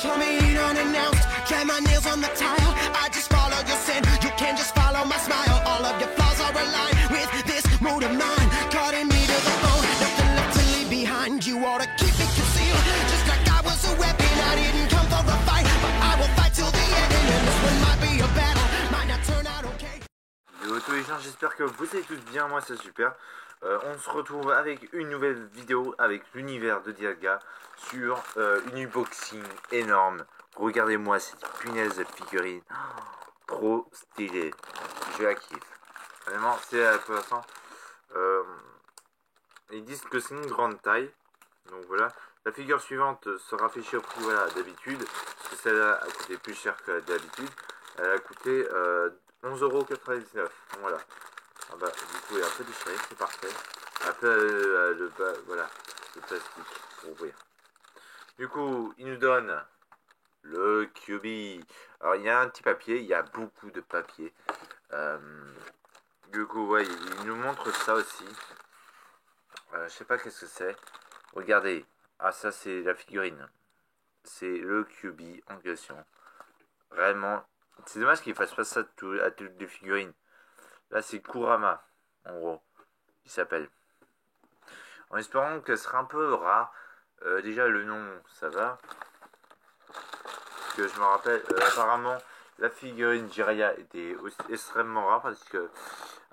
Coming unannounced, drag my nails on the tile. I just follow your sin, you can just follow my smile. All of your flaws are aligned with this mood of mine. Cutting me to the bone, nothing left to leave behind. You ought to keep it concealed, just like I was a weapon. I didn't come for a fight, but I will fight till the end. And this one might be a battle, might not turn out okay. Yo tous les gens, j'espère que vous allez tous bien, moi c'est super. On se retrouve avec une nouvelle vidéo avec l'univers de Dialga sur une unboxing énorme. Regardez-moi cette punaise de figurine, trop stylée, je la kiffe. Vraiment, c'est pour l'instant, ils disent que c'est une grande taille, donc voilà. La figure suivante sera affichée au prix voilà, d'habitude, parce que celle-là a coûté plus cher que d'habitude. Elle a coûté 11,99 €, voilà. Ah bah, du coup, il est un peu déchiré, c'est parfait. Un peu le bas, voilà, le plastique, pour ouvrir. Du coup, il nous donne le QB. Alors, il y a un petit papier, il y a beaucoup de papier. Du coup, ouais, il nous montre ça aussi. Je sais pas qu'est-ce que c'est. Regardez. Ah, ça, c'est la figurine. C'est le QB en question. Vraiment. C'est dommage qu'il fasse pas ça à toutes les figurines. Là, c'est Kurama, en gros, il s'appelle. En espérant que ce sera un peu rare. Déjà, le nom, ça va. Parce que je me rappelle, apparemment, la figurine Jiraiya était aussi extrêmement rare parce que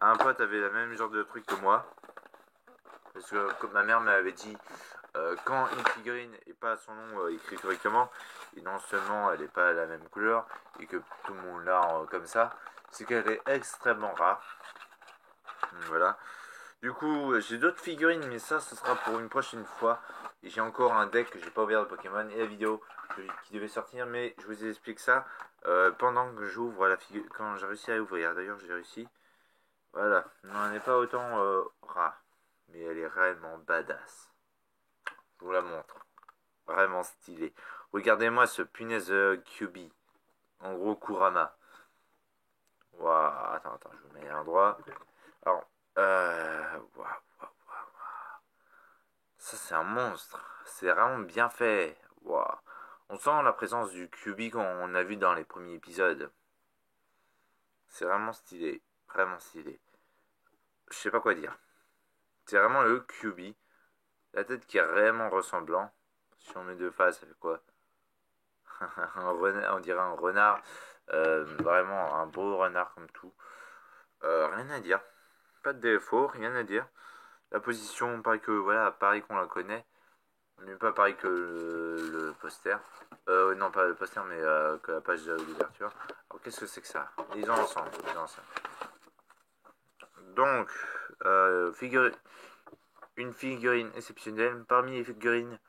un pote avait le même genre de truc que moi. Parce que, comme ma mère m'avait dit, quand une figurine n'est pas son nom écrit correctement, et non seulement elle n'est pas la même couleur, et que tout le monde l'a comme ça, c'est qu'elle est extrêmement rare. Voilà. Du coup, j'ai d'autres figurines, mais ça, ce sera pour une prochaine fois. Et j'ai encore un deck que j'ai pas ouvert de Pokémon et la vidéo qui devait sortir, mais je vous explique ça pendant que j'ouvre la figure, quand j'ai réussi à ouvrir. D'ailleurs, j'ai réussi. Voilà. Non, elle n'est pas autant rare, mais elle est réellement badass. Je vous la montre. Vraiment stylé. Regardez-moi ce punaise QB. En gros, Kurama. Waouh, attends, je vous mets à l'endroit. Alors, waouh. Ça, c'est un monstre. C'est vraiment bien fait. Waouh. On sent la présence du QB qu'on a vu dans les premiers épisodes. C'est vraiment stylé. Vraiment stylé. Je sais pas quoi dire. C'est vraiment le QB. La tête qui est réellement ressemblant. Si on met deux faces, ça fait quoi? Un renard, on dirait un renard. Vraiment un beau renard comme tout. Rien à dire. Pas de défaut, rien à dire. La position, pareil que voilà, pareil qu'on la connaît, mais pas pareil que le poster. Non, pas le poster, mais que la page d'ouverture. Alors, qu'est-ce que c'est que ça? Les ensemble, les ensemble. Donc, une figurine exceptionnelle. Parmi les figurines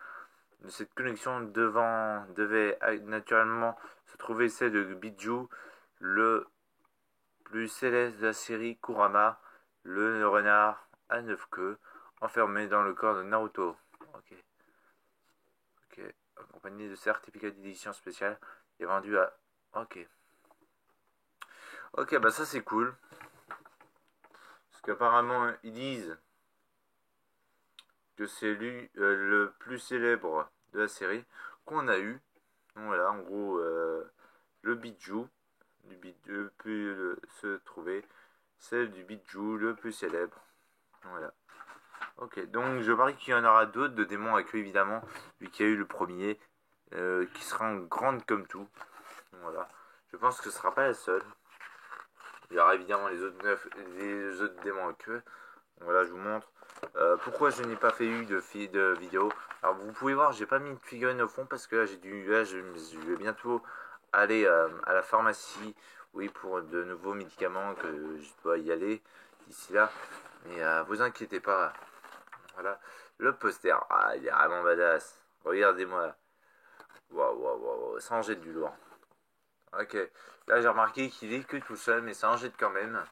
de cette collection devait naturellement se trouver celle de Biju, le plus céleste de la série Kurama, le renard à 9 queues, enfermé dans le corps de Naruto. Ok. Accompagné de certificat d'édition spéciale et vendu à... Ok, bah ça c'est cool. Parce qu'apparemment ils disent que c'est lui le plus célèbre de la série qu'on a eu. Donc voilà, en gros, le Biju, le plus se trouver, celle du Biju le plus célèbre. Voilà. Ok, donc je parie qu'il y en aura d'autres de démons à queue évidemment, vu qu'il y a eu le premier, qui sera en grande comme tout. Voilà. Je pense que ce sera pas la seule. Il y aura évidemment les autres démons à queue. Voilà, je vous montre. Pourquoi je n'ai pas fait de vidéo. Alors vous pouvez voir, j'ai pas mis de figurine au fond parce que là je vais bientôt aller à la pharmacie, oui, pour de nouveaux médicaments que je dois y aller d'ici là. Mais vous inquiétez pas. Voilà, le poster, ah, il est vraiment badass. Regardez-moi. Waouh, ça en jette du lourd. Ok, là j'ai remarqué qu'il est que tout seul, mais ça en jette quand même.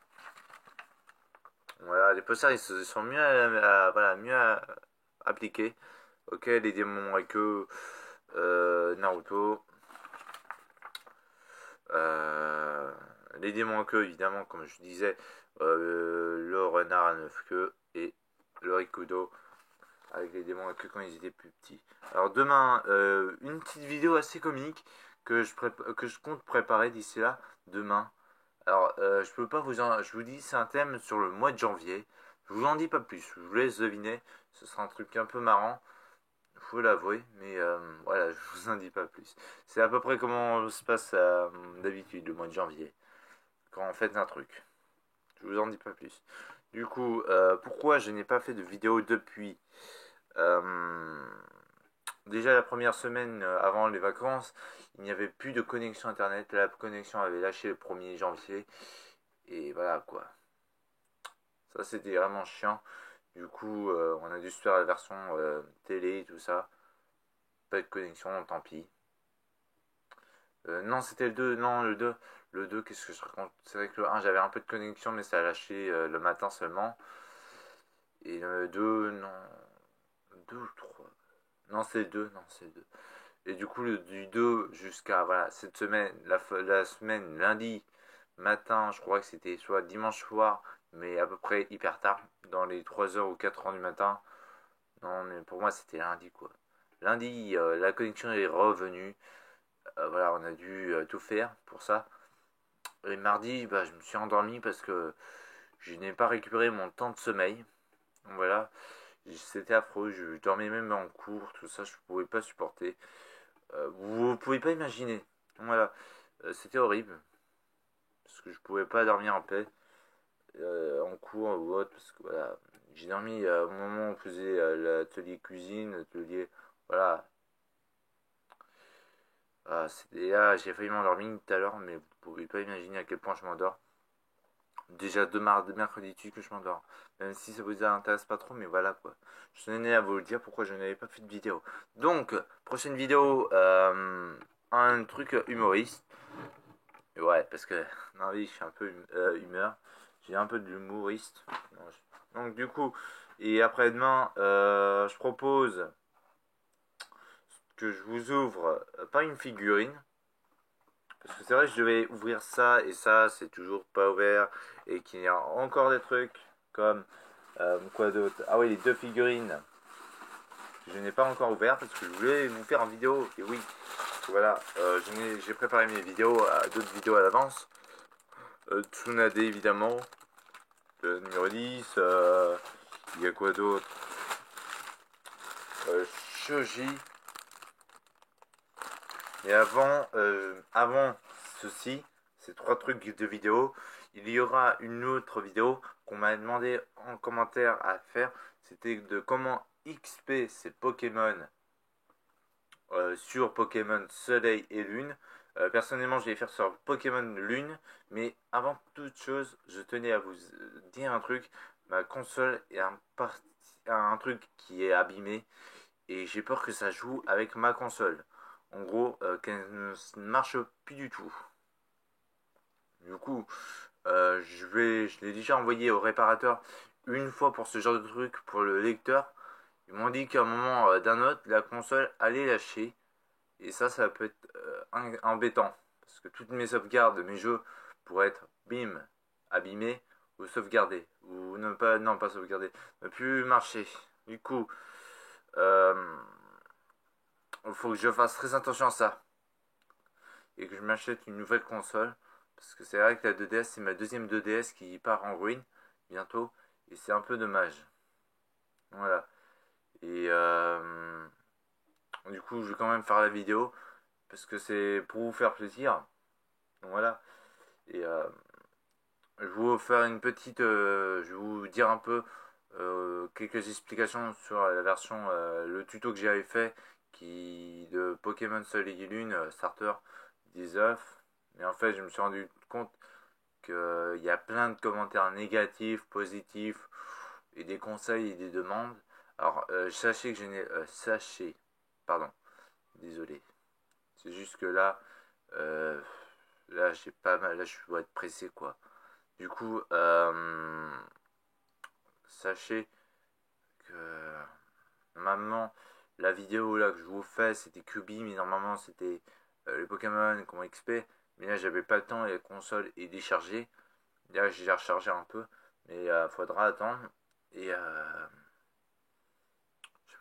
Voilà, les posters ils sont mieux voilà, mieux appliqués. Ok, les démons avec eux, Naruto. Les démons à queue, évidemment, comme je disais, le renard à 9 queues et le Rikudo. avec les démons que quand ils étaient plus petits. Alors demain, une petite vidéo assez comique que je compte préparer d'ici là, demain. Alors, je peux pas je vous dis, c'est un thème sur le mois de janvier. Je vous en dis pas plus, je vous laisse deviner. Ce sera un truc un peu marrant, faut l'avouer, mais voilà, je vous en dis pas plus. C'est à peu près comment se passe d'habitude le mois de janvier, quand on fait un truc. Je vous en dis pas plus. Du coup, pourquoi je n'ai pas fait de vidéo depuis déjà la première semaine avant les vacances, il n'y avait plus de connexion internet. La connexion avait lâché le 1er janvier. Et voilà quoi. Ça c'était vraiment chiant. Du coup, on a dû se faire la version télé et tout ça. Pas de connexion, tant pis. Non, c'était le 2. Non, le 2. Le 2, qu'est-ce que je raconte? C'est vrai que le 1, j'avais un peu de connexion, mais ça a lâché le matin seulement. Et le 2, non. 2 ou 3. Non, c'est le 2. Non, c'est le 2. Et du coup, du 2 jusqu'à voilà, cette semaine, la semaine, lundi matin, je crois que c'était soit dimanche soir, mais à peu près hyper tard, dans les 3h ou 4h du matin. Non, mais pour moi, c'était lundi quoi. Lundi, la connexion est revenue. Voilà, on a dû tout faire pour ça. Et mardi, bah, je me suis endormi parce que je n'ai pas récupéré mon temps de sommeil. Voilà, c'était affreux. Je dormais même en cours, tout ça, je ne pouvais pas supporter. Vous pouvez pas imaginer. Voilà, c'était horrible parce que je pouvais pas dormir en paix en cours ou autre parce que voilà, j'ai dormi au moment où on faisait l'atelier cuisine, l'atelier voilà. C'était là, j'ai failli m'endormir tout à l'heure, mais vous pouvez pas imaginer à quel point je m'endors. Déjà de mercredi dessus que je m'endors. Même si ça vous intéresse pas trop, mais voilà quoi. Je tenais à vous le dire pourquoi je n'avais pas fait de vidéo. Donc, prochaine vidéo, un truc humoriste. Ouais, parce que dans la vie, je suis un peu humeur. J'ai un peu de l'humoriste. Donc, du coup, et après-demain, je propose que je vous ouvre pas une figurine. Parce que c'est vrai que je devais ouvrir ça et ça, c'est toujours pas ouvert. Et qu'il y a encore des trucs comme quoi d'autre. Ah oui, les deux figurines que je n'ai pas encore ouvert parce que je voulais vous faire en vidéo. Et oui, voilà, j'ai préparé mes vidéos, d'autres vidéos à l'avance. Tsunade évidemment, le numéro 10. Il y a quoi d'autre? Shoji. Et avant ceci, ces trois trucs de vidéo, il y aura une autre vidéo qu'on m'a demandé en commentaire à faire. C'était de comment XP ces Pokémon sur Pokémon Soleil et Lune. Personnellement, je vais faire sur Pokémon Lune. Mais avant toute chose, je tenais à vous dire un truc. Ma console est un truc qui est abîmé. Et j'ai peur que ça joue avec ma console. En gros, qu'elle ne marche plus du tout. Du coup, je l'ai déjà envoyé au réparateur une fois pour ce genre de truc, pour le lecteur. Ils m'ont dit qu'à un moment d'un autre, la console allait lâcher. Et ça peut être embêtant. Parce que toutes mes sauvegardes de mes jeux pourraient être, bim, abîmées ou sauvegardées. Ou non pas sauvegardées, ne plus marcher. Du coup, il faut que je fasse très attention à ça. Et que je m'achète une nouvelle console. Parce que c'est vrai que la 2DS, c'est ma deuxième 2DS qui part en ruine bientôt. Et c'est un peu dommage. Voilà. Et du coup, je vais quand même faire la vidéo. Parce que c'est pour vous faire plaisir. Donc voilà. Et je vais vous faire une petite. Je vais vous dire un peu quelques explications sur la version. Le tuto que j'avais fait de Pokémon Soleil et Lune Starter 19. Mais en fait, je me suis rendu compte qu'il y a plein de commentaires négatifs, positifs, et des conseils et des demandes. Alors, sachez que je n'ai... sachez, pardon, désolé. C'est juste que là, j'ai pas mal, là, je dois être pressé, quoi. Du coup, sachez que normalement, la vidéo là que je vous fais, c'était QB, mais normalement, c'était les Pokémon comme XP. Mais là, j'avais pas le temps et la console est déchargée. Là, j'ai rechargé un peu, mais faudra attendre. Et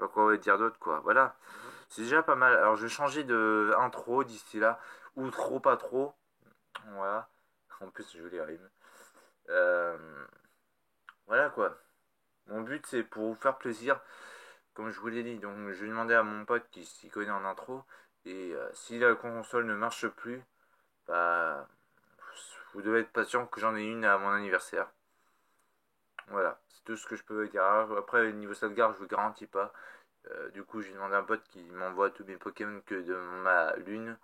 pas quoi dire d'autre, quoi. Voilà. C'est déjà pas mal. Alors, je vais changer de intro d'ici là. Ou trop, pas trop. Voilà. En plus, je les rimes. Voilà, quoi. Mon but, c'est pour vous faire plaisir. Comme je vous l'ai dit. Donc, je vais demander à mon pote qui s'y connaît en intro. Et si la console ne marche plus, bah, vous devez être patient que j'en ai une à mon anniversaire. Voilà, c'est tout ce que je peux dire. Alors, après, niveau sauvegarde, je vous garantis pas. Du coup, j'ai demandé à un pote qui m'envoie tous mes Pokémon que de ma lune,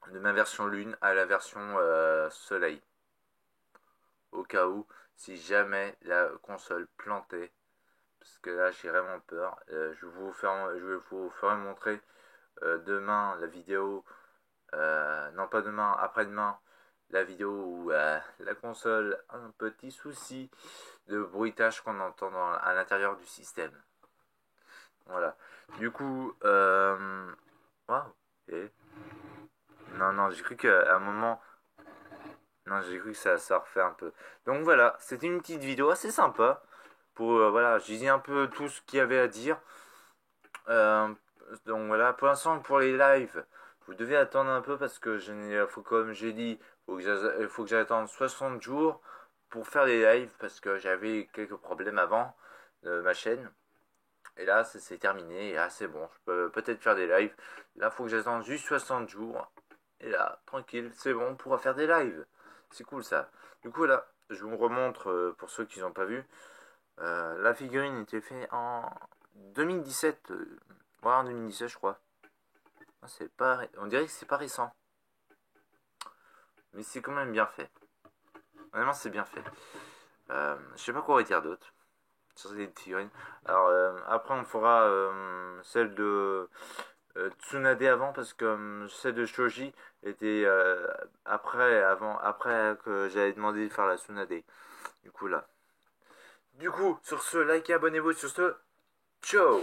de ma version lune à la version soleil. Au cas où, si jamais la console plantait, parce que là, j'ai vraiment peur. Je vais vous faire montrer demain la vidéo. Non, pas demain, après-demain, la vidéo où la console a un petit souci de bruitage qu'on entend à l'intérieur du système. Voilà. Du coup, waouh. Non, j'ai cru qu'à un moment, non, j'ai cru que ça refait un peu. Donc voilà, c'était une petite vidéo assez sympa. Pour voilà, je disais un peu tout ce qu'il y avait à dire. Euh, donc voilà, pour l'instant, pour les lives, vous devez attendre un peu parce que comme j'ai dit, il faut que j'attende 60 jours pour faire les lives parce que j'avais quelques problèmes avant de ma chaîne. Et là, c'est terminé. Et là, c'est bon. Je peux peut-être faire des lives. Là, il faut que j'attende juste 60 jours. Et là, tranquille, c'est bon, on pourra faire des lives. C'est cool ça. Du coup, là, je vous remontre pour ceux qui n'ont pas vu. La figurine était faite en 2017. Ouais, en 2017, je crois. On dirait que c'est pas récent. Mais c'est quand même bien fait. Vraiment, c'est bien fait. Je sais pas quoi dire d'autre sur cette figurine. Alors, après, on fera celle de Tsunade avant parce que celle de Shoji était après que j'avais demandé de faire la Tsunade. Du coup, là. Du coup, sur ce, likez, abonnez-vous sur ce. Ciao!